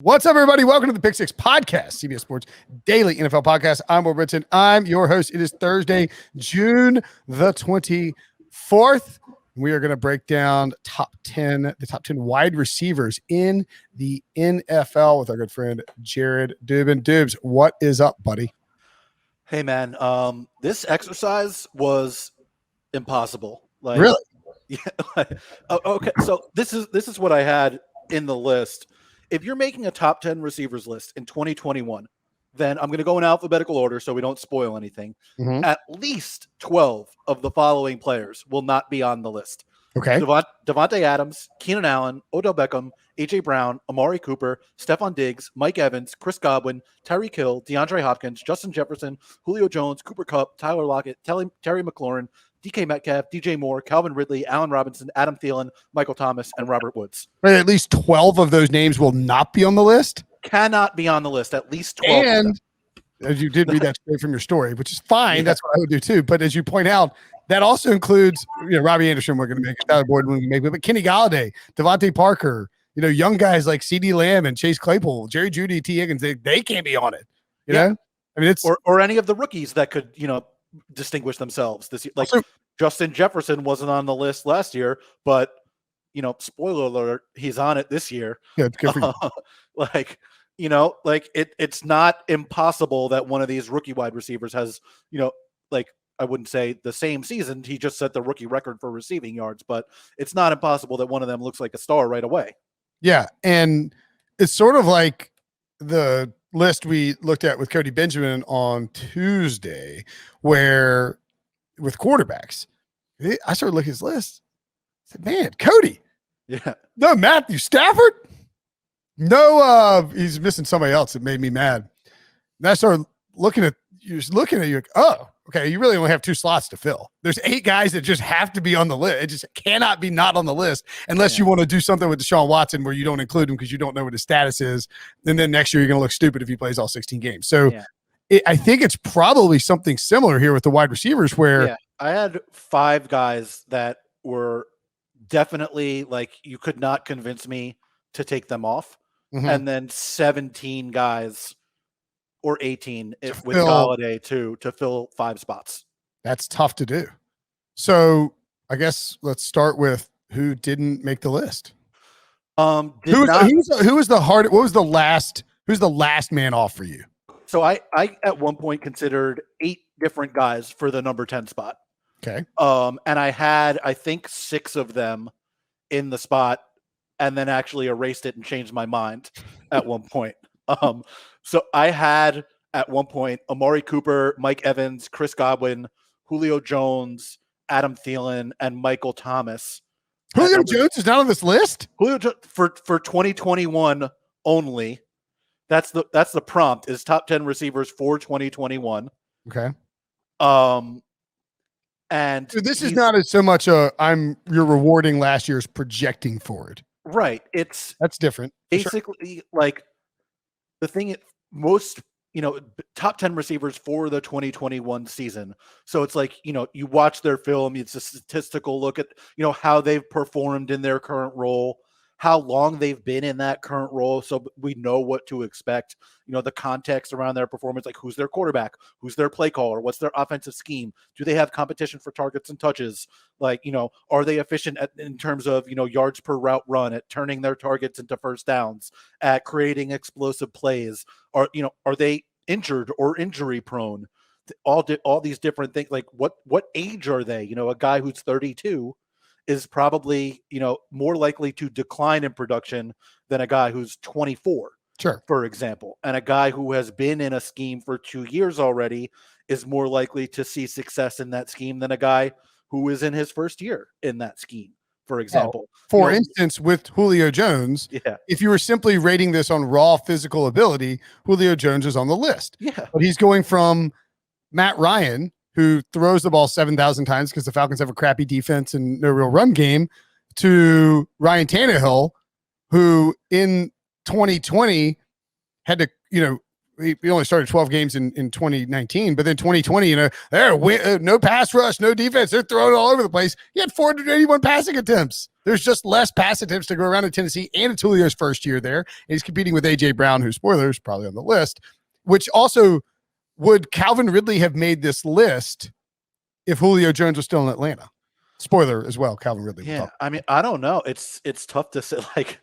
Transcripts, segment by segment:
What's up, everybody? Welcome to the PickSix podcast, CBS Sports Daily NFL Podcast. I'm Will Brinson. I'm your host. It is Thursday, June the 24th. We are going to break down the top 10 wide receivers in the NFL with our good friend Jared Dubin. Dubs, what is up, buddy? Hey, man. This exercise was impossible. Really? Yeah. Okay. So this is what I had in the list. If you're making a top 10 receivers list in 2021, then I'm going to go in alphabetical order so we don't spoil anything. Mm-hmm. At least 12 of the following players will not be on the list. Okay. Davante Adams, Keenan Allen, Odell Beckham, A.J. Brown, Amari Cooper, Stefon Diggs, Mike Evans, Chris Godwin, Tyreek Hill, DeAndre Hopkins, Justin Jefferson, Julio Jones, Cooper Kupp, Tyler Lockett, Terry McLaurin, DK Metcalf, DJ Moore, Calvin Ridley, Allen Robinson, Adam Thielen, Michael Thomas, and Robert Woods. But at least 12 of those names will not be on the list? Cannot be on the list. At least 12 of them. As you did read that straight from your story, which is fine. Yeah. That's what I would do too. But as you point out, that also includes, Robbie Anderson, we're going to make it, Tyler Boyd, we're going to make it, but Kenny Galladay, Devontae Parker, young guys like CeeDee Lamb and Chase Claypool, Jerry Jeudy, T. Higgins, they can't be on it. You know? I mean, it's or any of the rookies that could, distinguish themselves this year. Like also, Justin Jefferson wasn't on the list last year, but spoiler alert, he's on it this year. Good for you. It's not impossible that one of these rookie wide receivers has, I wouldn't say the same season. He just set the rookie record for receiving yards, but it's not impossible that one of them looks like a star right away. Yeah. And it's sort of like the list we looked at with Cody Benjamin on Tuesday, where with quarterbacks, I started looking at his list. I said, man, Cody. Yeah. No, Matthew Stafford. No, he's missing somebody else that made me mad. And I started looking at you, like, oh, okay, you really only have 2 slots to fill. There's 8 guys that just have to be on the list. It just cannot be not on the list unless you want to do something with Deshaun Watson where you don't include him because you don't know what his status is. And then next year you're going to look stupid if he plays all 16 games. So I think it's probably something similar here with the wide receivers where I had 5 guys that were definitely like you could not convince me to take them off. Mm-hmm. And then 17 guys or 18 with Galladay to fill 5 spots. That's tough to do. So I guess let's start with who didn't make the list. Who's the last man off for you? So I at one point considered 8 different guys for the number 10 spot. Okay. And I had, I think 6 of them in the spot and then actually erased it and changed my mind at one point. So I had at one point Amari Cooper, Mike Evans, Chris Godwin, Julio Jones, Adam Thielen, and Michael Thomas. Julio Jones is not on this list? Julio for 2021 only. That's the prompt is top 10 receivers for 2021. Okay. And so this is not as so much you're rewarding last year's projecting for it. Right. That's different. Basically, like the thing most, top 10 receivers for the 2021 season. So it's like, you watch their film, it's a statistical look at, how they've performed in their current role, how long they've been in that current role. So we know what to expect, the context around their performance, like who's their quarterback, who's their play caller, what's their offensive scheme? Do they have competition for targets and touches? Like, are they efficient in terms of, yards per route run, at turning their targets into first downs, at creating explosive plays? Are they injured or injury prone? All these different things. Like what age are they? A guy who's 32 is probably, more likely to decline in production than a guy who's 24, sure, for example. And a guy who has been in a scheme for 2 years already is more likely to see success in that scheme than a guy who is in his first year in that scheme, for example. For instance, with Julio Jones, if you were simply rating this on raw physical ability, Julio Jones is on the list. Yeah. But he's going from Matt Ryan, who throws the ball 7,000 times because the Falcons have a crappy defense and no real run game, to Ryan Tannehill, who in 2020 had to, we only started 12 games in 2019, but then 2020, no pass rush, no defense. They're throwing it all over the place. He had 481 passing attempts. There's just less pass attempts to go around in Tennessee, and it's Julio's first year there. And he's competing with A.J. Brown, who's, spoilers, probably on the list, which also would Calvin Ridley have made this list if Julio Jones was still in Atlanta? Spoiler as well, Calvin Ridley. Yeah, I mean, I don't know. It's tough to say. Like,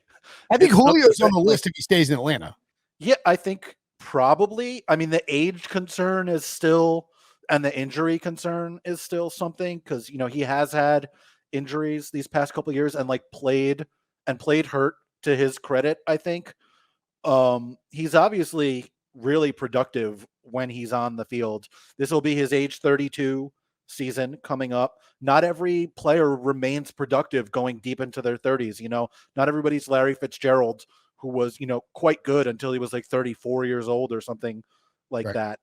I think Julio's on the list if he stays in Atlanta. Yeah, I think probably. I mean, the age concern is still, and the injury concern is still something, because he has had injuries these past couple of years and like played hurt, to his credit. I think he's obviously really productive when he's on the field. This will be his age 32 season coming up. Not every player remains productive going deep into their 30s. Not everybody's Larry Fitzgerald, who was, quite good until he was like 34 years old or something like that.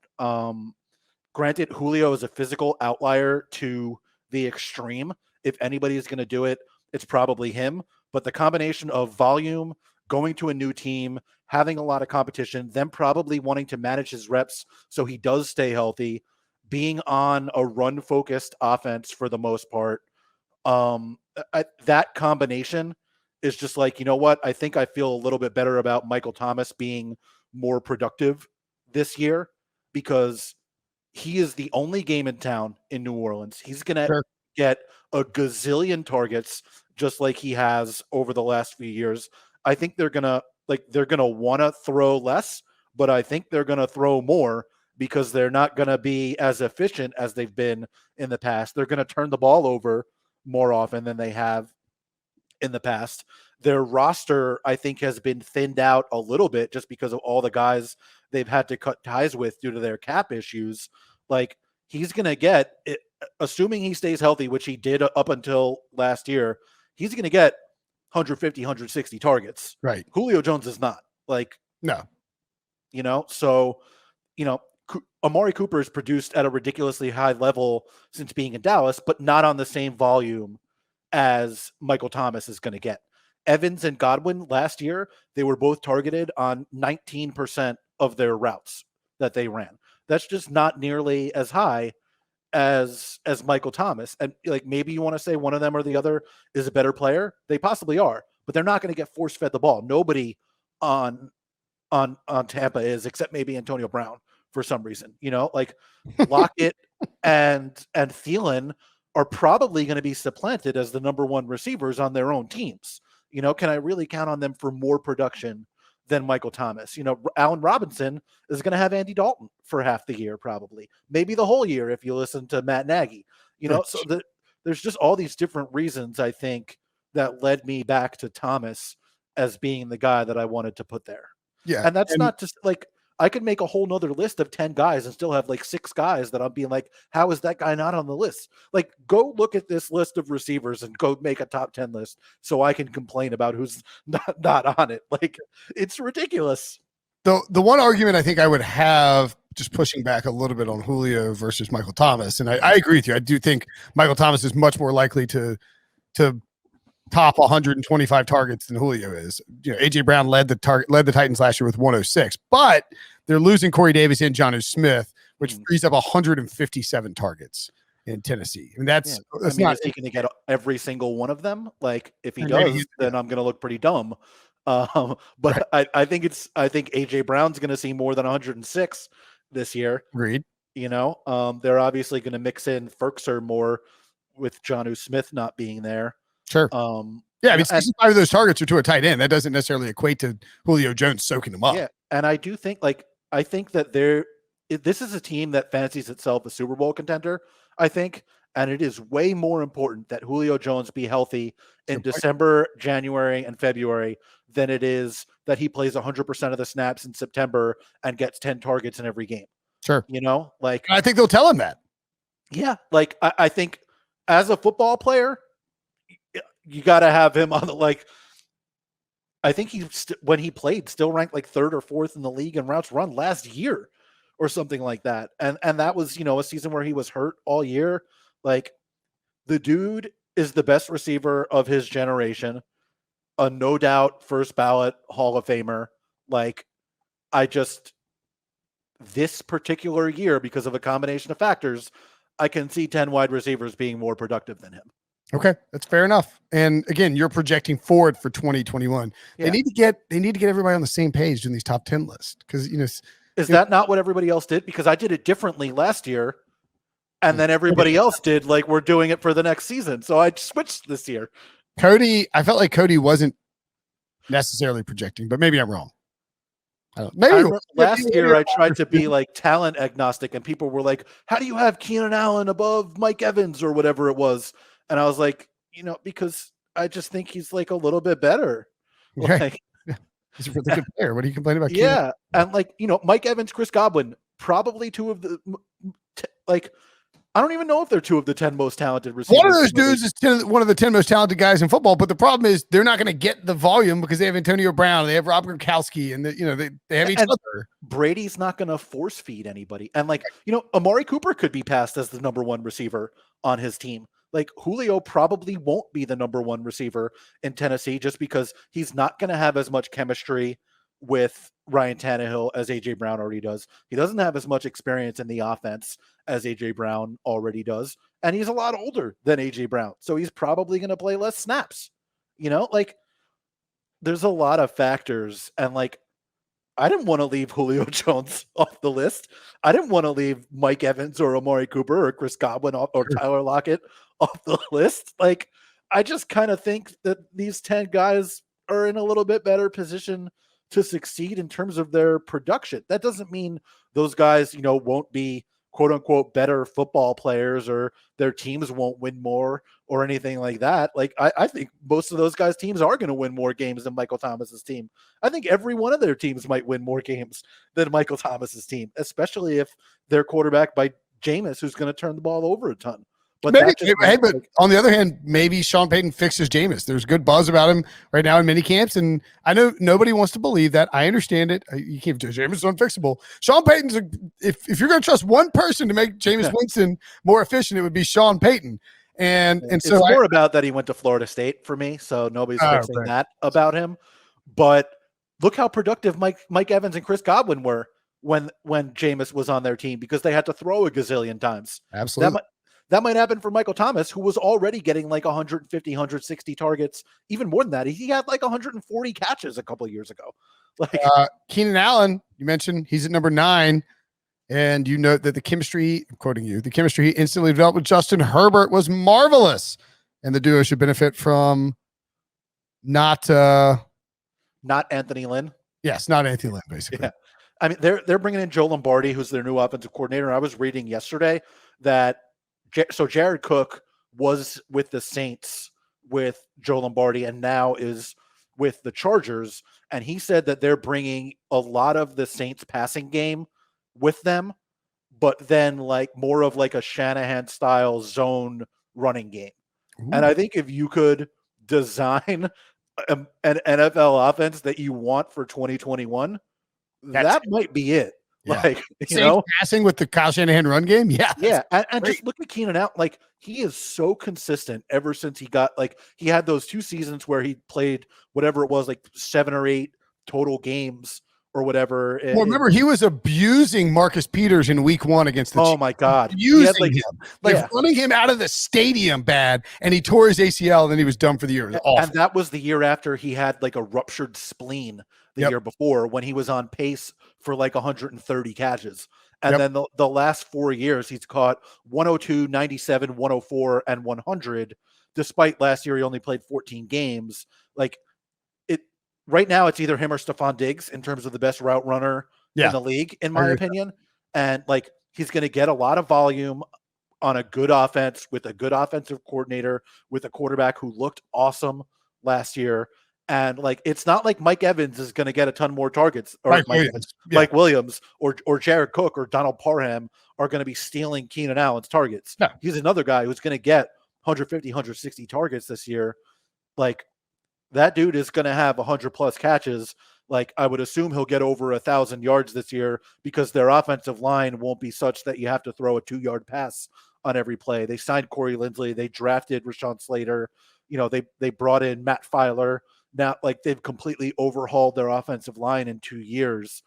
Granted, Julio is a physical outlier to the extreme. If anybody is going to do it, it's probably him. But the combination of volume, going to a new team, having a lot of competition, them probably wanting to manage his reps so he does stay healthy, being on a run-focused offense for the most part, that combination is just like, you know what? I think I feel a little bit better about Michael Thomas being more productive this year, because he is the only game in town in New Orleans. He's going to get a gazillion targets just like he has over the last few years. I think they're going to want to throw less, but I think they're going to throw more, because they're not going to be as efficient as they've been in the past. They're going to turn the ball over more often than they have in the past. Their roster, I think, has been thinned out a little bit just because of all the guys they've had to cut ties with due to their cap issues. Like, he's going to get, assuming he stays healthy, which he did up until last year, he's going to get 150, 160 targets. Right. Julio Jones is not. Like, no. So, Amari Cooper has produced at a ridiculously high level since being in Dallas, but not on the same volume as Michael Thomas is going to get. Evans and Godwin last year, they were both targeted on 19% of their routes that they ran. That's just not nearly as high as Michael Thomas. And like, maybe you want to say one of them or the other is a better player. They possibly are, but they're not going to get force fed the ball. Nobody on Tampa is, except maybe Antonio Brown for some reason. Like Lockett and Thielen are probably going to be supplanted as the number one receivers on their own teams. Can I really count on them for more production than Michael Thomas? Allen Robinson is going to have Andy Dalton for half the year, probably, maybe the whole year if you listen to Matt Nagy. There's just all these different reasons, I think, that led me back to Thomas as being the guy that I wanted to put there. Yeah. And that's not just like, I could make a whole nother list of 10 guys and still have like 6 guys that I'm being like, how is that guy not on the list? Like, go look at this list of receivers and go make a top 10 list so I can complain about who's not on it. Like, it's ridiculous. The one argument I think I would have, just pushing back a little bit on Julio versus Michael Thomas, and I agree with you. I do think Michael Thomas is much more likely to top 125 targets than Julio is. AJ Brown led the Titans last year with 106, but they're losing Corey Davis and Jonnu Smith, which frees up 157 targets in Tennessee. I mean, that's not. Is he going to get every single one of them? Like, if he does, then I'm going to look pretty dumb. But right. I think AJ Brown's going to see more than 106 this year. Agreed. They're obviously going to mix in Ferkser more with Jonnu Smith not being there. Sure. Yeah, I mean, 65 of those targets are to a tight end. That doesn't necessarily equate to Julio Jones soaking them up. Yeah, and I do think, I think that this is a team that fancies itself a Super Bowl contender, I think, and it is way more important that Julio Jones be healthy in December, January, and February than it is that he plays 100% of the snaps in September and gets 10 targets in every game. Sure. I think they'll tell him that. Yeah, I think as a football player, you got to have him on the, I think he when he played still ranked like 3rd or 4th in the league in routes run last year or something like that. And that was, a season where he was hurt all year. Like, the dude is the best receiver of his generation, a no doubt first ballot Hall of Famer. Like, this particular year, because of a combination of factors, I can see 10 wide receivers being more productive than him. Okay, that's fair enough. And again, you're projecting forward for 2021. Yeah. They need to get everybody on the same page in these top 10 lists because is that not what everybody else did? Because I did it differently last year, and then everybody else did like we're doing it for the next season. So I switched this year. I felt like Cody wasn't necessarily projecting, but maybe I'm wrong. I don't maybe last year I tried to be like talent agnostic, and people were like, "How do you have Keenan Allen above Mike Evans or whatever it was?" And I was like, because I just think he's like a little bit better. Okay. Like, he's a really good player. What are you complaining about? Yeah, Keenan? And like Mike Evans, Chris Godwin, probably two of the I don't even know if they're two of the 10 most talented receivers. One of those dudes is one of the 10 most talented guys in football, but the problem is they're not going to get the volume because they have Antonio Brown, they have Rob Gronkowski, and they have each other. Brady's not going to force feed anybody. And Amari Cooper could be passed as the number one receiver on his team. Like Julio probably won't be the number one receiver in Tennessee just because he's not going to have as much chemistry with Ryan Tannehill as AJ Brown already does. He doesn't have as much experience in the offense as AJ Brown already does. And he's a lot older than AJ Brown. So he's probably going to play less snaps. There's a lot of factors. And I didn't want to leave Julio Jones off the list. I didn't want to leave Mike Evans or Amari Cooper or Chris Godwin or Tyler Lockett off the list. I just kind of think that these 10 guys are in a little bit better position to succeed in terms of their production. That doesn't mean those guys, won't be quote unquote better football players or their teams won't win more or anything like that. I think most of those guys' teams are going to win more games than Michael Thomas's team. I think every one of their teams might win more games than Michael Thomas's team, especially if they're quarterbacked by Jameis, who's going to turn the ball over a ton. But on the other hand, maybe Sean Payton fixes Jameis. There's good buzz about him right now in mini camps, and I know nobody wants to believe that. I understand it. You can't do Jameis is unfixable. Sean Payton's if you're going to trust one person to make Jameis Winston more efficient, it would be Sean Payton. And so it's more about that he went to Florida State for me, so nobody's fixing that about him. But look how productive Mike Evans and Chris Godwin were when Jameis was on their team because they had to throw a gazillion times. Absolutely. That might happen for Michael Thomas, who was already getting 150, 160 targets, even more than that. He had 140 catches a couple of years ago. Keenan Allen, you mentioned he's at number 9, and you note that the chemistry, I'm quoting you, the chemistry he instantly developed with Justin Herbert was marvelous, and the duo should benefit from not Anthony Lynn. Yes, not Anthony Lynn, basically. Yeah. I mean, they're bringing in Joe Lombardi, who's their new offensive coordinator. I was reading yesterday that Jared Cook was with the Saints with Joe Lombardi and now is with the Chargers. And he said that they're bringing a lot of the Saints passing game with them, but then more of a Shanahan style zone running game. Ooh. And I think if you could design an NFL offense that you want for 2021, that might be it. Yeah. Passing with the Kyle Shanahan run game. Yeah. Yeah. And just look at Keenan out. He is so consistent ever since he got he had those 2 seasons where he played whatever it was, 7 or 8 total games or whatever. Well, remember he was abusing Marcus Peters in week 1 against the Chiefs. Oh my God. Abusing him. Running him out of the stadium bad, and he tore his ACL and then he was done for the year. And that was the year after he had a ruptured spleen the year before when he was on pace for 130 catches. And then the last 4 years, he's caught 102, 97, 104, and 100, despite last year he only played 14 games. Right now, it's either him or Stefon Diggs in terms of the best route runner in the league, in my opinion. And he's going to get a lot of volume on a good offense with a good offensive coordinator, with a quarterback who looked awesome last year. And it's not like Mike Evans is going to get a ton more targets, or Mike Williams or Jared Cook or Donald Parham are going to be stealing Keenan Allen's targets. No. He's another guy who's going to get 150, 160 targets this year. That dude is going to have 100 plus catches. I would assume he'll get over 1,000 yards this year because their offensive line won't be such that you have to throw a 2-yard pass on every play. They signed Corey Linsley. They drafted Rashawn Slater. They brought in Matt Filer. Now, they've completely overhauled their offensive line in 2 years.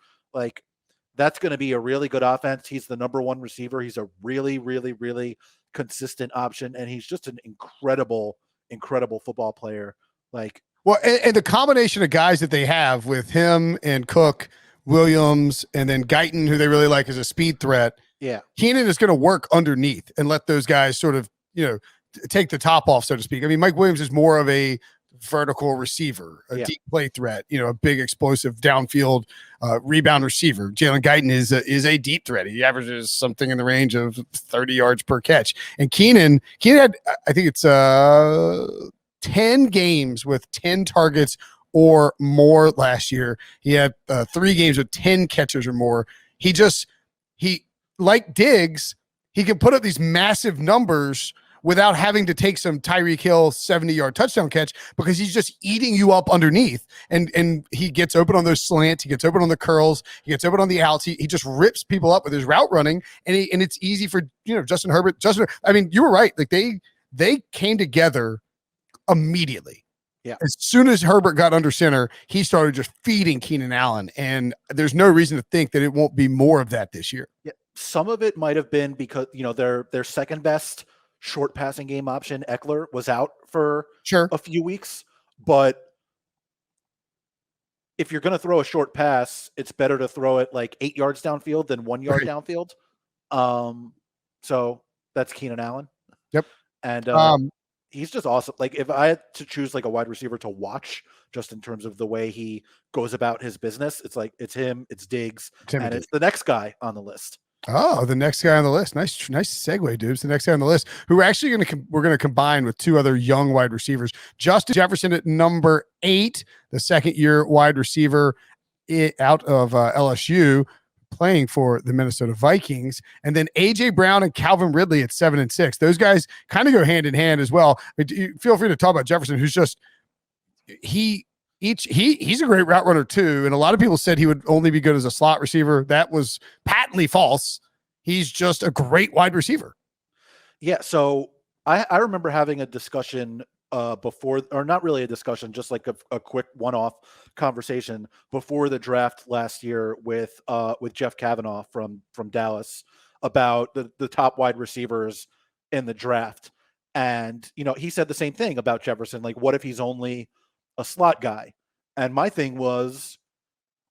that's going to be a really good offense. He's the number one receiver. He's a really, really, really consistent option, and he's just an incredible football player. Like, well, and the combination of guys that they have with him and Cook, Williams, and then Guyton, who they really like as a speed threat. Yeah, Keenan is going to work underneath and let those guys sort of, take the top off, so to speak. I mean, Mike Williams is more of a vertical receiver, a deep play threat, a big explosive downfield rebound receiver. Jalen Guyton is a deep threat. He averages something in the range of 30 yards per catch. And Keenan had, I think it's 10 games with 10 targets or more last year. He had 3 games with 10 catches or more. He like Diggs, he can put up these massive numbers without having to take some Tyreek Hill 70-yard touchdown catch, because he's just eating you up underneath. And he gets open on those slants. He gets open on the curls. He gets open on the outs. He just rips people up with his route running. And it's easy for, Justin Herbert. I mean, you were right. Like they came together immediately. Yeah. As soon as Herbert got under center, he started just feeding Keenan Allen. And there's no reason to think that it won't be more of that this year. Yeah. Some of it might have been because, their second best short passing game option, Eckler, was out for a few weeks. But if you're going to throw a short pass, it's better to throw it like 8 yards downfield than 1 yard downfield. So that's Keenan Allen. Yep. And he's just awesome. Like, if I had to choose like a wide receiver to watch, just in terms of the way he goes about his business, it's like, it's him, it's Diggs, and it's the next guy on the list. Oh, the next guy on the list. Nice segue, dudes. The next guy on the list, who we're going to combine with 2 other young wide receivers. Justin Jefferson at number 8, the second-year wide receiver out of LSU, playing for the Minnesota Vikings. And then A.J. Brown and Calvin Ridley at 7 and 6. Those guys kind of go hand in hand as well. But feel free to talk about Jefferson, who's just he's a great route runner too. And a lot of people said he would only be good as a slot receiver. That was patently false. He's just a great wide receiver. Yeah. So I remember having a discussion before, or not really a discussion, just like a quick one-off conversation before the draft last year with Jeff Kavanaugh from Dallas about the top wide receivers in the draft. And, he said the same thing about Jefferson. Like, what if he's only a slot guy? And my thing was,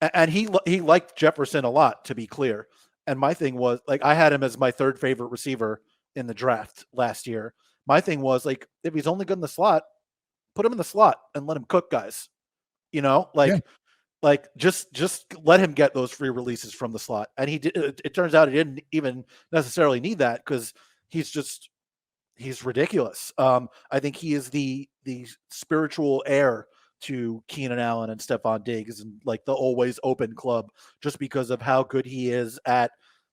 and he liked Jefferson a lot, to be clear. And my thing was, like, I had him as my 3rd favorite receiver in the draft last year. My thing was, like, if he's only good in the slot, put him in the slot and let him cook guys, like just let him get those free releases from the slot. And he did. It turns out he didn't even necessarily need that, because he's ridiculous. I think he is the spiritual heir to Keenan Allen and Stefon Diggs, and like the always open club, just because of how good he is at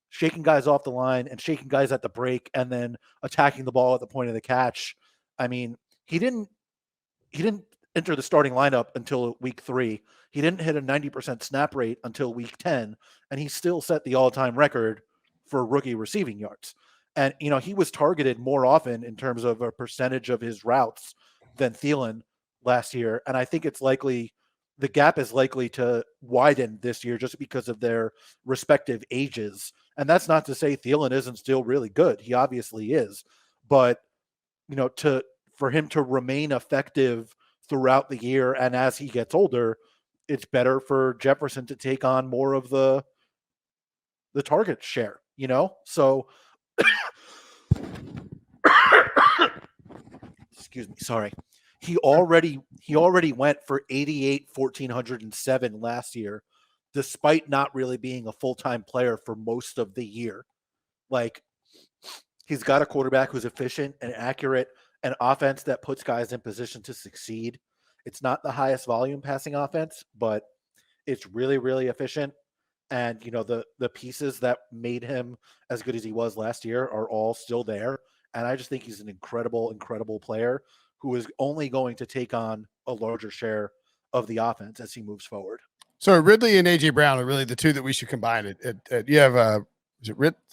shaking guys off the line and shaking guys at the break and then attacking the ball at the point of the catch. I mean, he didn't enter the starting lineup until week 3. He didn't hit a 90% snap rate until week 10, and he still set the all-time record for rookie receiving yards. And, he was targeted more often in terms of a percentage of his routes than Thielen last year. And I think the gap is likely to widen this year just because of their respective ages. And that's not to say Thielen isn't still really good. He obviously is. But, for him to remain effective throughout the year and as he gets older, it's better for Jefferson to take on more of the target share, So excuse me, sorry. He already went for 88, 1,407 last year, despite not really being a full-time player for most of the year. Like, he's got a quarterback who's efficient and accurate, an offense that puts guys in position to succeed. It's not the highest volume passing offense, but it's really, really efficient. And, the pieces that made him as good as he was last year are all still there. And I just think he's an incredible, incredible player who is only going to take on a larger share of the offense as he moves forward. So Ridley and A.J. Brown are really the 2 that we should combine. You have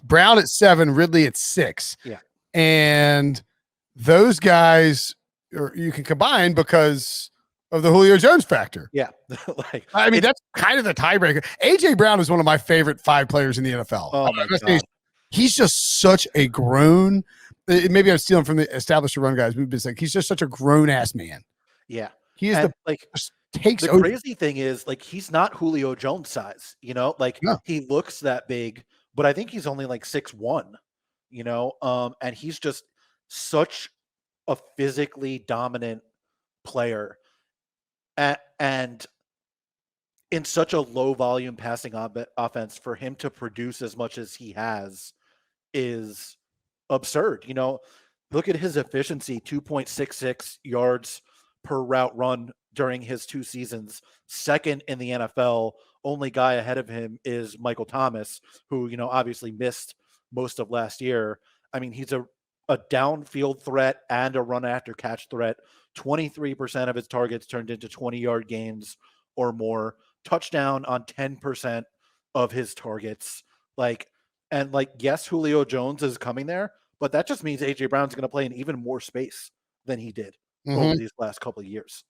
Brown at 7, Ridley at 6. Yeah. And those guys you can combine because of the Julio Jones factor. Yeah. I mean, that's kind of the tiebreaker. AJ Brown is one of my favorite 5 players in the NFL. Oh my God. He's just such a grown, maybe I'm stealing from the established run guys. We've been saying he's just such a grown ass man. Yeah. He is takes the over. Crazy thing is he's not Julio Jones size, no. He looks that big, but I think he's only 6'1", and he's just such a physically dominant player and in such a low volume passing offense. For him to produce as much as he has is absurd. Look at his efficiency, 2.66 yards per route run during his 2 seasons, second in the NFL. Only guy ahead of him is Michael Thomas, who, obviously missed most of last year. I mean, he's a downfield threat and a run after catch threat. 23% of his targets turned into 20-yard gains or more. Touchdown on 10% of his targets. Yes, Julio Jones is coming there, but that just means AJ Brown's going to play in even more space than he did over these last couple of years.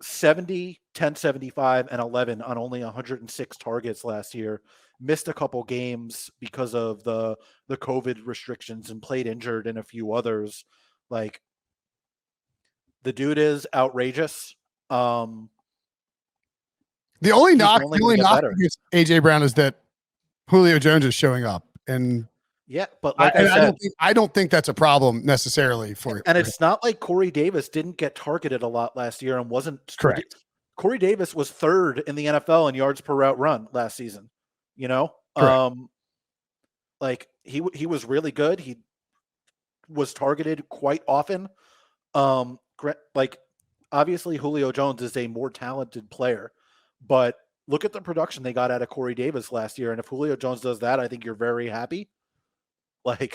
70, 10, 75, and 11 on only 106 targets last year. Missed a couple games because of the COVID restrictions and played injured in a few others. The dude is outrageous. The only knock against AJ Brown is that Julio Jones is showing up, and yeah, but I don't think that's a problem necessarily for. And it's not like Corey Davis didn't get targeted a lot last year and wasn't correct. Corey Davis was 3rd in the NFL in yards per route run last season. He was really good. He was targeted quite often. Obviously Julio Jones is a more talented player, but look at the production they got out of Corey Davis last year. And if Julio Jones does that, I think you're very happy. I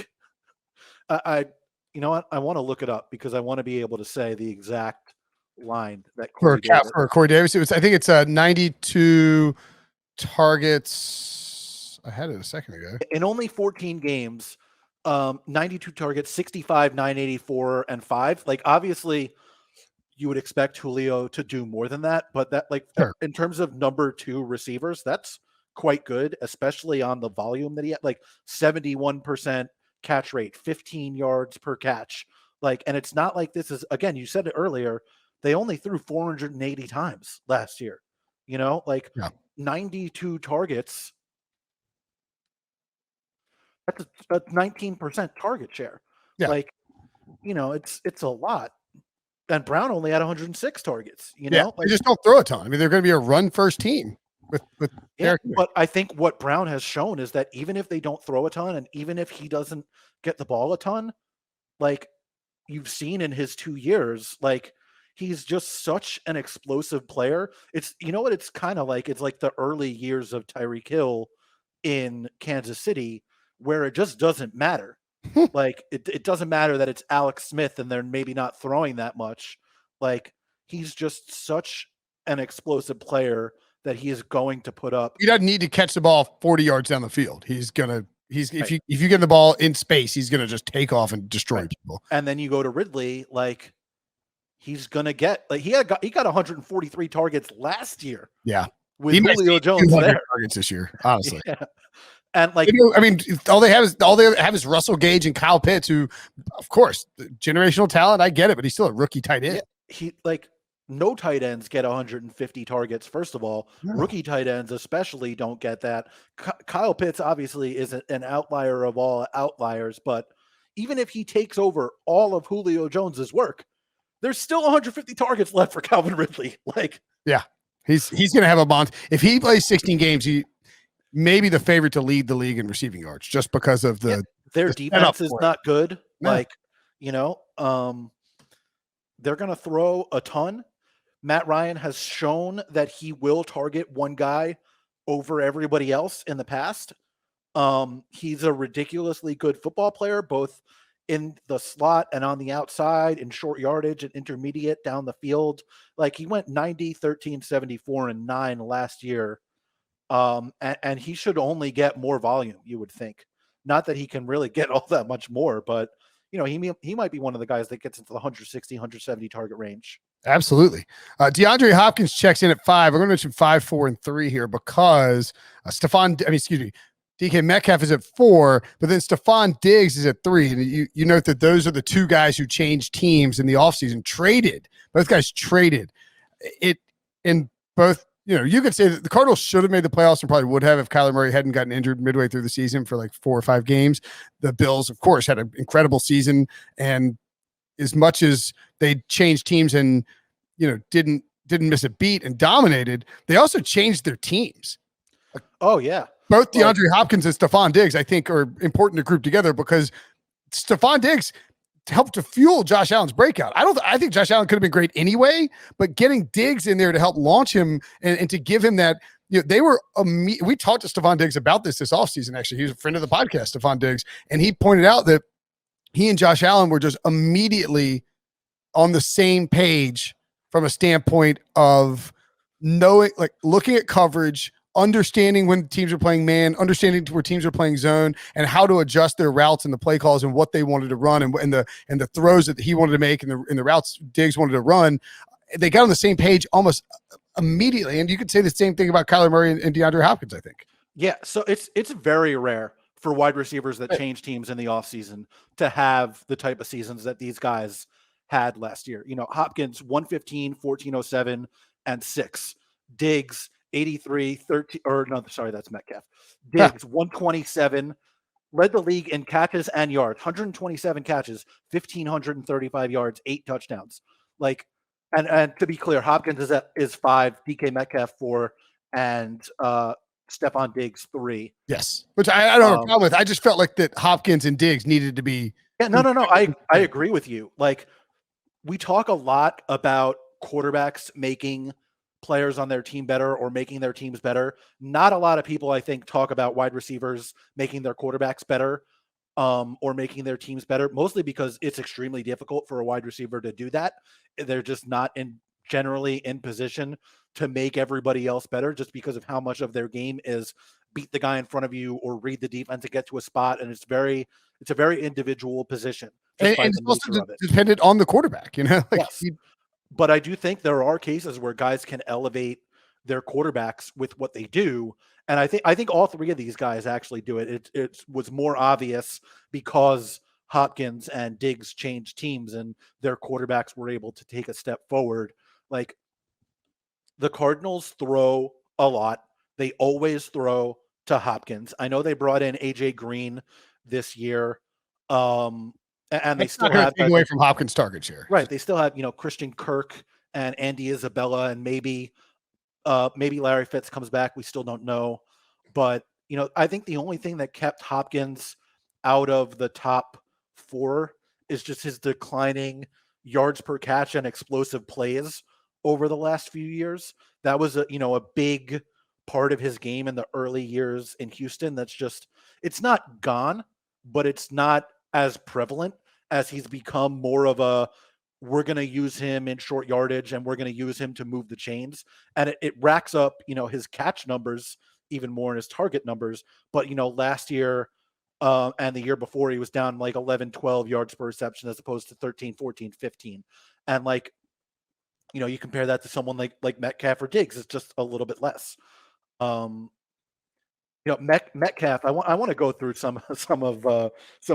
want to look it up because I want to be able to say the exact line that for Corey Davis. I think it's 92 targets. I had it a second ago. In only 14 games, 92 targets, 65, 984, and 5. Obviously, you would expect Julio to do more than that, but that sure. In terms of number 2 receivers, that's quite good, especially on the volume that he had. 71% catch rate, 15 yards per catch. And it's not like this is, again, you said it earlier, they only threw 480 times last year. 92 targets. That's a 19% target share. Yeah. It's a lot. And Brown only had 106 targets. They just don't throw a ton. I mean, they're going to be a run first team with but I think what Brown has shown is that even if they don't throw a ton, and even if he doesn't get the ball a ton, you've seen in his 2 years, he's just such an explosive player. It's, what it's kind of like? It's like the early years of Tyreek Hill in Kansas City, where it just doesn't matter. It doesn't matter that it's Alex Smith and they're maybe not throwing that much. He's just such an explosive player that he is going to put up. He doesn't need to catch the ball 40 yards down the field. If you get the ball in space, he's gonna just take off and destroy people. And then you go to Ridley, he's gonna get he got 143 targets last year. Yeah, with Julio Jones there. Targets this year, honestly. Yeah. And all they have is Russell Gage and Kyle Pitts, who, of course, generational talent. I get it, but he's still a rookie tight end. Yeah, he no tight ends get 150 targets. First of all, rookie tight ends especially don't get that. Kyle Pitts obviously is an outlier of all outliers, but even if he takes over all of Julio Jones's work, there's still 150 targets left for Calvin Ridley. Yeah, he's going to have a month. If he plays 16 games, he maybe the favorite to lead the league in receiving yards just because of their defense is not good. No. They're going to throw a ton. Matt Ryan has shown that he will target one guy over everybody else in the past. He's a ridiculously good football player, both in the slot and on the outside, in short yardage and intermediate down the field. He went 90, 13, 74, and 9 last year. And he should only get more volume, you would think. Not that he can really get all that much more, but he might be one of the guys that gets into the 160, 170 target range. Absolutely. DeAndre Hopkins checks in at 5. I'm going to mention 5, 4, and 3 here because DK Metcalf is at 4, but then Stefon Diggs is at 3. And you note that those are the two guys who changed teams in the offseason, traded. Both guys traded. It in both, you could say that the Cardinals should have made the playoffs and probably would have if Kyler Murray hadn't gotten injured midway through the season for like 4 or 5 games. The Bills, of course, had an incredible season, and as much as they changed teams and didn't miss a beat and dominated, they also changed their teams. Oh yeah, both DeAndre Hopkins and Stefon Diggs I think are important to group together because Stefon Diggs helped to fuel Josh Allen's breakout. I think Josh Allen could have been great anyway, but getting Diggs in there to help launch him and to give him that, they were we talked to Stefon Diggs about this offseason. Actually, he was a friend of the podcast, Stefon Diggs, and he pointed out that he and Josh Allen were just immediately on the same page from a standpoint of knowing, like looking at coverage, understanding when teams are playing man, understanding where teams are playing zone, and how to adjust their routes and the play calls and what they wanted to run and the throws that he wanted to make and the routes Diggs wanted to run. They got on the same page almost immediately. And you could say the same thing about Kyler Murray and DeAndre Hopkins, I think. Yeah. So it's very rare for wide receivers that change teams in the offseason to have the type of seasons that these guys had last year. Hopkins 115, 1407, and 6. Diggs 83, 13, or no, sorry, that's Metcalf. Diggs 127, led the league in catches and yards, 127 catches, 1,535 yards, 8 touchdowns. And to be clear, Hopkins is 5, DK Metcalf 4, and Stefon Diggs 3. Yes, which I don't have a problem with. I just felt like that Hopkins and Diggs needed to be. Yeah, no. I agree with you. Like, we talk a lot about quarterbacks making players on their team better or making their teams better. Not a lot of people, I think, talk about wide receivers making their quarterbacks better or making their teams better, mostly because it's extremely difficult for a wide receiver to do that. They're just not generally in position to make everybody else better just because of how much of their game is beat the guy in front of you or read the defense to get to a spot. And it's a very individual position. And it's also dependent on the quarterback, Yes. But I do think there are cases where guys can elevate their quarterbacks with what they do. And I think all 3 of these guys actually do it. It was more obvious because Hopkins and Diggs changed teams and their quarterbacks were able to take a step forward. Like, the Cardinals throw a lot. They always throw to Hopkins. I know they brought in AJ Green this year. And they still have away from Hopkins' target share. Right. They still have, Christian Kirk and Andy Isabella, and maybe Larry Fitz comes back. We still don't know. But, I think the only thing that kept Hopkins out of the top 4 is just his declining yards per catch and explosive plays over the last few years. That was a big part of his game in the early years in Houston. That's just, it's not gone, but it's not as prevalent as he's become more of a, we're going to use him in short yardage and we're going to use him to move the chains. And it racks up, his catch numbers even more in his target numbers. But, last year and the year before, he was down like 11, 12 yards per reception as opposed to 13, 14, 15. And you compare that to someone like Metcalf or Diggs, it's just a little bit less. Metcalf, I want to go through some of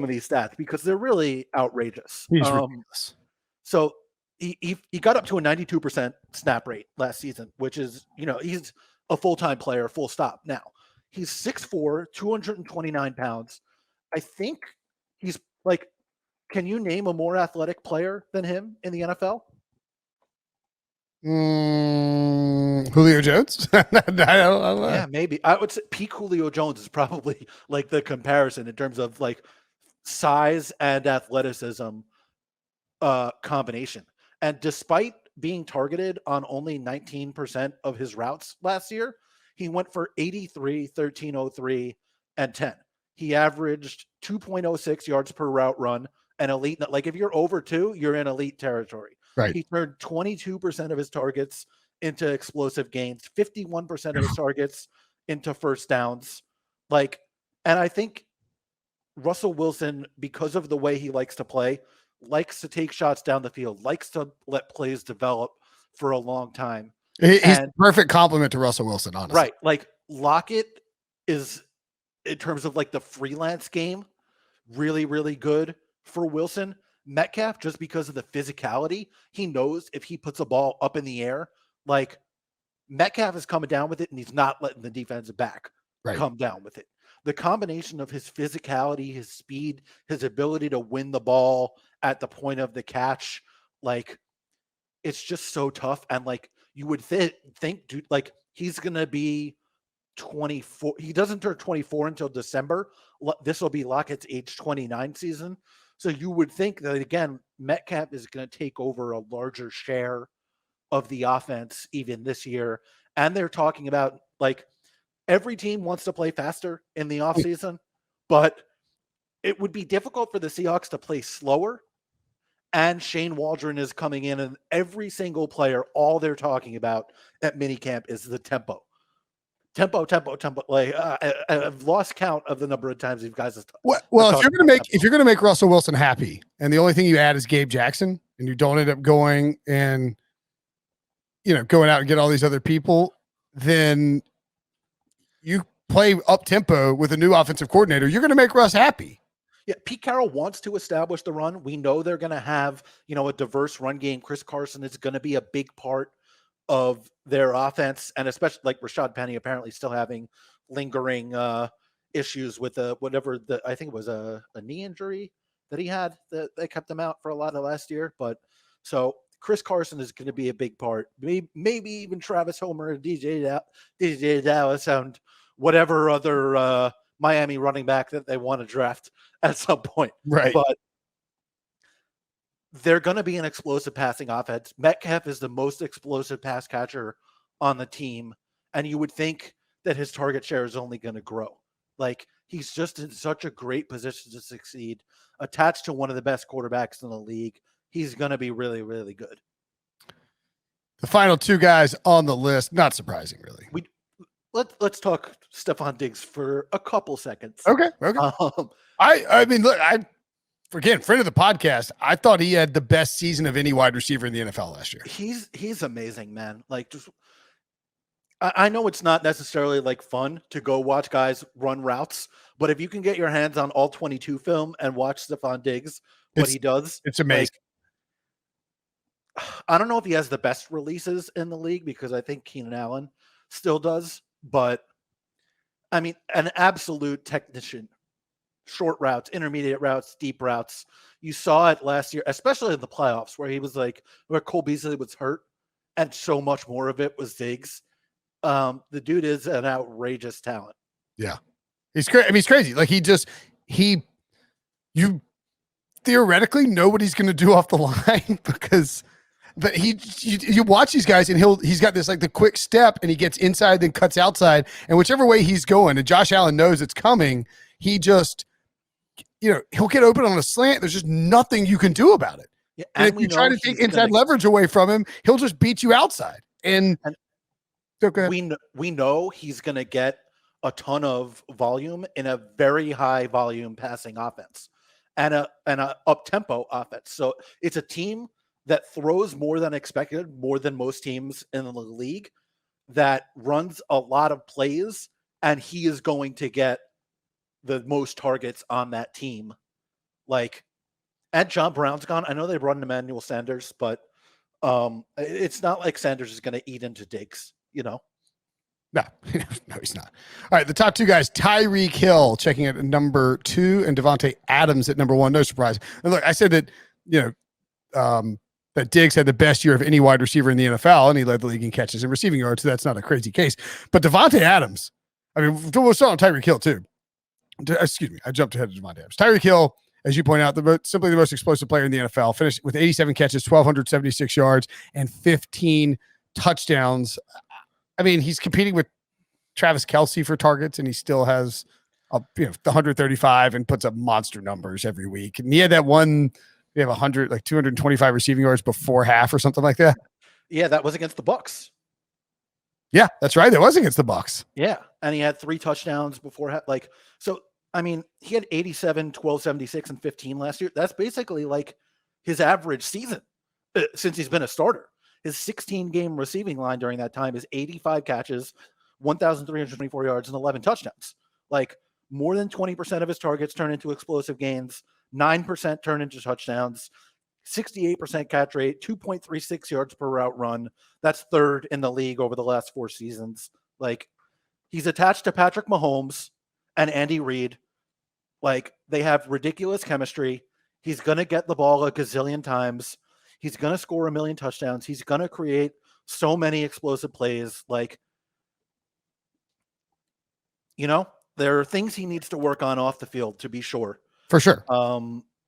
these stats because they're really outrageous. He's ridiculous. So he got up to a 92% snap rate last season, which is, he's a full-time player, full stop. Now, he's 6'4", 229 pounds. I think he's can you name a more athletic player than him in the NFL? Julio Jones? I don't know. Yeah, maybe. I would say peak Julio Jones is probably the comparison in terms of size and athleticism combination. And despite being targeted on only 19% of his routes last year, he went for 83, 1303, and 10. He averaged 2.06 yards per route run, and elite. If you're over 2, you're in elite territory. Right. He turned 22% of his targets into explosive gains, 51% of his targets into first downs. And I think Russell Wilson, because of the way he likes to play, likes to take shots down the field, likes to let plays develop, for a long time. He's a perfect compliment to Russell Wilson, honestly. Right. Like Lockett is, in terms of like the freelance game, really, really good for Wilson. Metcalf, just because of the physicality, he knows if he puts a ball up in the air, like Metcalf is coming down with it and he's not letting the defensive back come down with it. The combination of his physicality, his speed, his ability to win the ball at the point of the catch, like it's just so tough. And like you would think, dude, like he's going to be 24. He doesn't turn 24 until December. This will be Lockett's age 29 season. So you would think that, again, Metcalf is going to take over a larger share of the offense even this year. And they're talking about, like, every team wants to play faster in the offseason, but it would be difficult for the Seahawks to play slower. And Shane Waldron is coming in, and every single player, all they're talking about at minicamp is the tempo. Tempo. Like I've lost count of the number of times these guys have. Well, if you're gonna make Russell Wilson happy, and the only thing you add is Gabe Jackson, and you don't end up going and going out and get all these other people, then you play up tempo with a new offensive coordinator. You're gonna make Russ happy. Yeah, Pete Carroll wants to establish the run. We know they're gonna have a diverse run game. Chris Carson is gonna be a big part of their offense, and especially like Rashad Penny apparently still having lingering issues with I think it was a knee injury that he had that kept him out for a lot of last year. But so Chris Carson is going to be a big part. Maybe even Travis Homer and DJ Dallas and whatever other Miami running back that they want to draft at some point. Right. But they're going to be an explosive passing offense. Metcalf is the most explosive pass catcher on the team, and you would think that his target share is only going to grow. Like, he's just in such a great position to succeed, attached to one of the best quarterbacks in the league. He's going to be really, really good. The final two guys on the list, not surprising, really. Let's talk Stefon Diggs for a couple seconds. Okay. I mean, look, again, friend of the podcast, I thought he had the best season of any wide receiver in the NFL last year. He's amazing, man. Like, just I know it's not necessarily like fun to go watch guys run routes, but if you can get your hands on all 22 film and watch Stefon Diggs, he does, it's amazing. Like, I don't know if he has the best releases in the league because I think Keenan Allen still does, but I mean, an absolute technician. Short routes, intermediate routes, deep routes. You saw it last year, especially in the playoffs, where he was like, where Cole Beasley was hurt, and so much more of it was Diggs. The dude is an outrageous talent. Yeah, he's crazy. I mean, he's crazy. Like you theoretically know what he's going to do off the line but you watch these guys and he's got this like the quick step and he gets inside then cuts outside, and whichever way he's going, and Josh Allen knows it's coming, he just. He'll get open on a slant. There's just nothing you can do about it. Yeah, and if you try to take inside leverage away from him, he'll just beat you outside. And we know he's going to get a ton of volume in a very high volume passing offense and a up tempo offense. So it's a team that throws more than expected, more than most teams in the league, that runs a lot of plays, and he is going to get the most targets on that team. Like, and John Brown's gone. I know they run Emmanuel Sanders, but it's not like Sanders is going to eat into Diggs, No, he's not. All right, the top two guys, Tyreek Hill checking at number 2 and Davante Adams at number 1. No surprise. And look, I said that, that Diggs had the best year of any wide receiver in the NFL, and he led the league in catches and receiving yards, so that's not a crazy case. But Davante Adams, I mean, we're still on Tyreek Hill too. Excuse me, I jumped ahead of Davante Adams. Tyreek Hill, as you point out, simply the most explosive player in the NFL, finished with 87 catches, 1,276 yards, and 15 touchdowns. I mean, he's competing with Travis Kelce for targets, and he still has the 135 and puts up monster numbers every week. And he had that one, we have 225 receiving yards before half or something like that. Yeah, that was against the Bucs. Yeah, that's right. That was against the Bucs. Yeah, and he had 3 touchdowns before. So, I mean, he had 87, 1276, and 15 last year. That's basically like his average season since he's been a starter. His 16-game receiving line during that time is 85 catches, 1,324 yards, and 11 touchdowns. Like, more than 20% of his targets turn into explosive gains, 9% turn into touchdowns, 68% catch rate, 2.36 yards per route run. That's third in the league over the last 4 seasons. Like, he's attached to Patrick Mahomes and Andy Reid. Like, they have ridiculous chemistry. He's going to get the ball a gazillion times. He's going to score a million touchdowns. He's going to create so many explosive plays. Like, you know, there are things he needs to work on off the field, to be sure. For sure.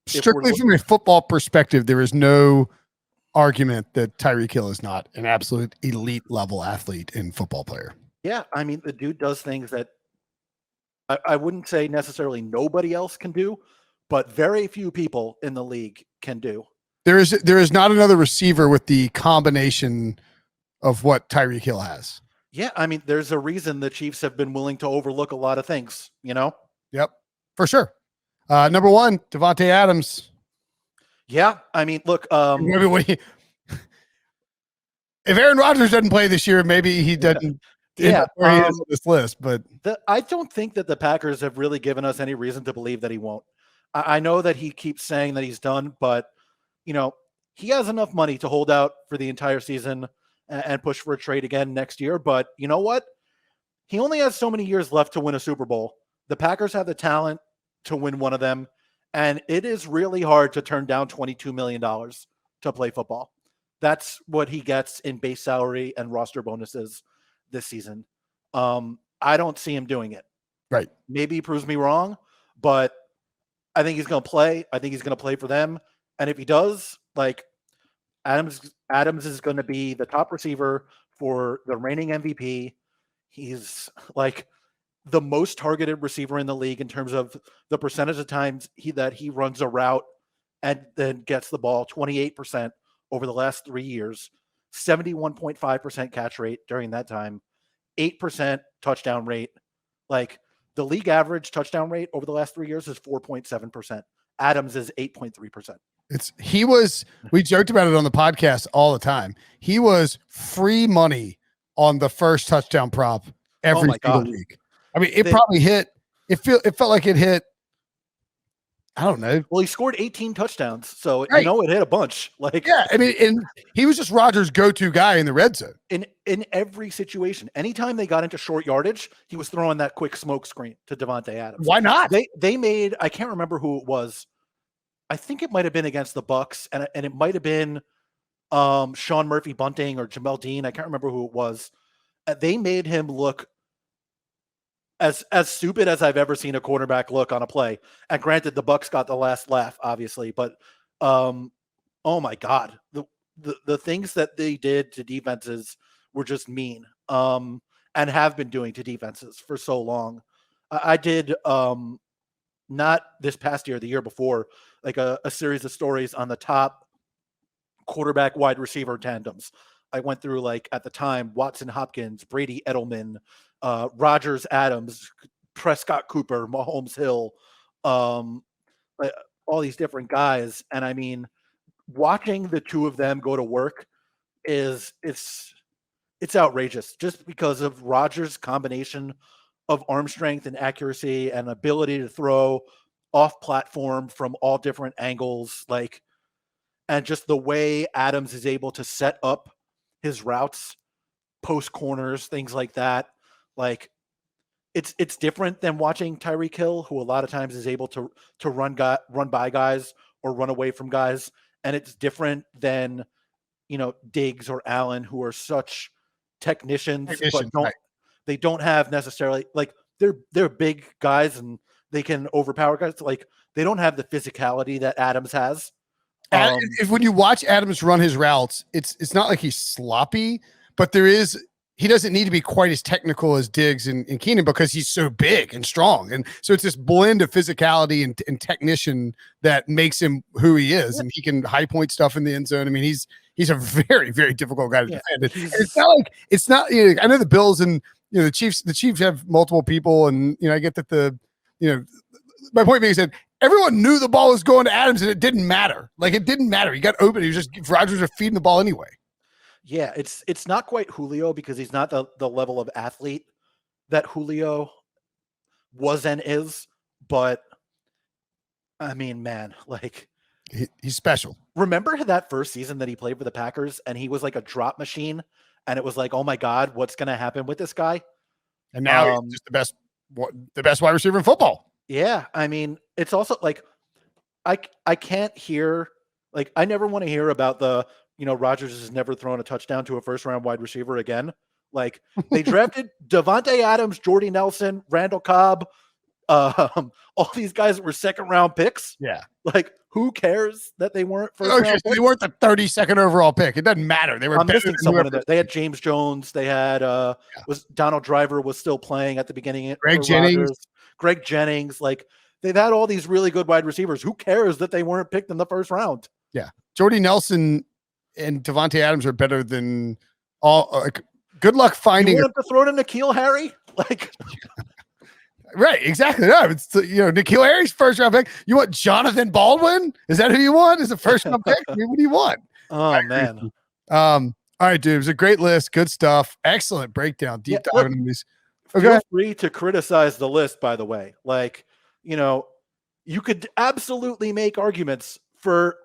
Strictly from a football perspective, there is no argument that Tyreek Hill is not an absolute elite level athlete and football player. Yeah, I mean, the dude does things that I wouldn't say necessarily nobody else can do, but very few people in the league can do. There is not another receiver with the combination of what Tyreek Hill has. Yeah, I mean, there's a reason the Chiefs have been willing to overlook a lot of things, you know? Yep, for sure. Number 1, Davante Adams. Yeah, I mean, look. If Aaron Rodgers doesn't play this year, maybe he doesn't. Yeah, where he is on this list, but I don't think that the Packers have really given us any reason to believe that he won't. I know that he keeps saying that he's done, but you know, he has enough money to hold out for the entire season and push for a trade again next year. But you know what? He only has so many years left to win a Super Bowl. The Packers have the talent to win one of them, and it is really hard to turn down $22 million to play football. That's what he gets in base salary and roster bonuses this season. I don't see him doing it. Right. Maybe he proves me wrong, but I think he's going to play. I think he's going to play for them. And if he does, like, Adams is going to be the top receiver for the reigning MVP. He's like the most targeted receiver in the league in terms of the percentage of times that he runs a route and then gets the ball, 28% over the last 3 years, 71.5% catch rate during that time, 8% touchdown rate. Like, the league average touchdown rate over the last 3 years is 4.7%. Adams is 8.3%. We joked about it on the podcast all the time. He was free money on the first touchdown prop every single week. I mean, it probably hit. It felt like it hit. I don't know. Well, he scored 18 touchdowns, so right. You know it hit a bunch. Like, yeah, I mean, and he was just Rodgers' go-to guy in the red zone. In every situation, anytime they got into short yardage, he was throwing that quick smoke screen to Davante Adams. Why not? They made, I can't remember who it was. I think it might have been against the Bucks, and it might have been Sean Murphy Bunting or Jamel Dean. I can't remember who it was. They made him look as stupid as I've ever seen a quarterback look on a play. And granted, the Bucks got the last laugh, obviously, but oh my God, the things that they did to defenses were just mean, and have been doing to defenses for so long. I did not this past year, the year before, like a series of stories on the top quarterback wide receiver tandems. I went through, like, at the time, Watson Hopkins, Brady Edelman, Rodgers Adams, Prescott Cooper, Mahomes Hill, all these different guys. And I mean, watching the two of them go to work it's outrageous, just because of Rodgers' combination of arm strength and accuracy and ability to throw off platform from all different angles, like, and just the way Adams is able to set up his routes, post corners, things like that. Like, it's different than watching Tyreek Hill, who a lot of times is able to run by guys or run away from guys. And it's different than, you know, Diggs or Allen, who are such technicians, but they don't have necessarily, like, they're big guys and they can overpower guys. Like, they don't have the physicality that Adams has. If when you watch Adams run his routes, it's not like he's sloppy, but he doesn't need to be quite as technical as Diggs and Keenan, because he's so big and strong. And so it's this blend of physicality and technician that makes him who he is. And he can high point stuff in the end zone. I mean, he's a very, very difficult guy to defend. And it's not, you know, I know the Bills and, you know, the Chiefs have multiple people, and, you know, I get that my point being said, everyone knew the ball was going to Adams and it didn't matter. Like, it didn't matter. He got open. He was just, Rodgers was feeding the ball anyway. Yeah, it's not quite Julio because he's not the level of athlete that Julio was and is, but I mean, man, like He's special. remember that first season that he played for the Packers and he was like a drop machine and it was like, oh my God, what's going to happen with this guy? And now he's just the best wide receiver in football. Yeah. I mean, it's also like, I can't hear, like, I never want to hear about Rodgers has never thrown a touchdown to a first round wide receiver again. Like they drafted Davante Adams, Jordy Nelson, Randall Cobb, all these guys that were second round picks. Yeah. Like who cares that they weren't first round picks? They weren't the 32nd overall pick. It doesn't matter. They were I'm missing someone in there. They had James Jones. They had was Donald Driver was still playing at the beginning. Greg Jennings. Like they've had all these really good wide receivers. Who cares that they weren't picked in the first round? Yeah. Jordy Nelson and Davante Adams are better than all. Good luck finding. You want to throw to N'Keal Harry? Like, right, exactly. Yeah, it's N'Keal Harry's first round pick. You want Jonathan Baldwin? Is that who you want? Is a first round pick? I mean, what do you want? Oh man. All right, dude. It was a great list. Good stuff. Excellent breakdown. Deep diving in these. Okay. Feel free to criticize the list, by the way. Like, you could absolutely make arguments for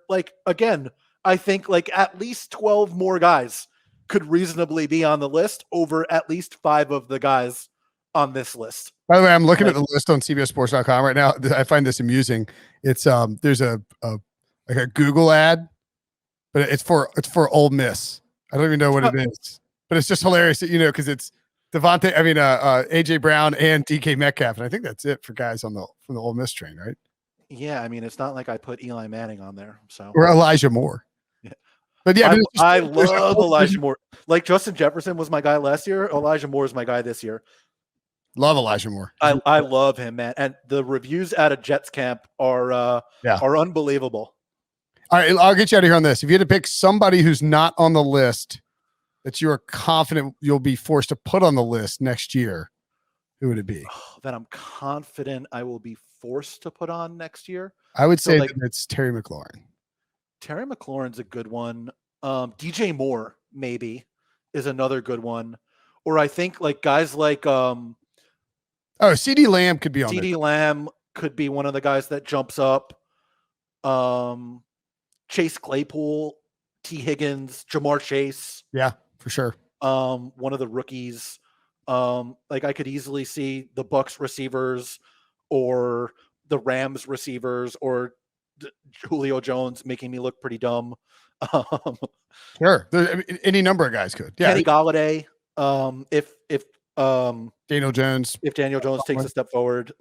again, I think at least 12 more guys could reasonably be on the list over at least 5 of the guys on this list. By the way, I'm looking at the list on CBSSports.com right now. I find this amusing. It's there's a Google ad, but it's for Ole Miss. I don't even know what it is, but it's just hilarious, because it's Davante. I mean, AJ Brown and DK Metcalf, and I think that's it for guys from the Ole Miss train, right? Yeah, I mean, it's not like I put Eli Manning on there, so or Elijah Moore. Yeah. But yeah, I love Elijah Moore. Like Justin Jefferson was my guy last year. Elijah Moore is my guy this year. Love Elijah Moore. I love him, man. And the reviews out of Jets camp are unbelievable. All right, I'll get you out of here on this. If you had to pick somebody who's not on the list that you are confident you'll be forced to put on the list next year, who would it be? That I'm confident I will be forced to put on next year. I would say that it's Terry McLaurin. Terry McLaurin's a good one. DJ Moore maybe is another good one. Or I think guys like CeeDee Lamb could be on CeeDee Lamb could be one of the guys that jumps up. Chase Claypool, T. Higgins, Jamar Chase. Yeah, for sure. One of the rookies. I could easily see the Bucs receivers or the Rams receivers or Julio Jones making me look pretty dumb. Sure. Any number of guys could. Yeah. Kenny Golladay. If Daniel Jones. If Daniel Jones takes a step forward,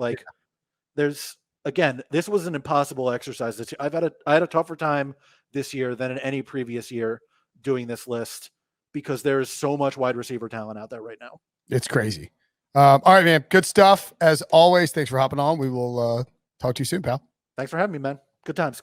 there's again, this was an impossible exercise this year. I had a tougher time this year than in any previous year doing this list because there is so much wide receiver talent out there right now. It's crazy. All right, man. Good stuff. As always, thanks for hopping on. We will talk to you soon, pal. Thanks for having me, man. Good times.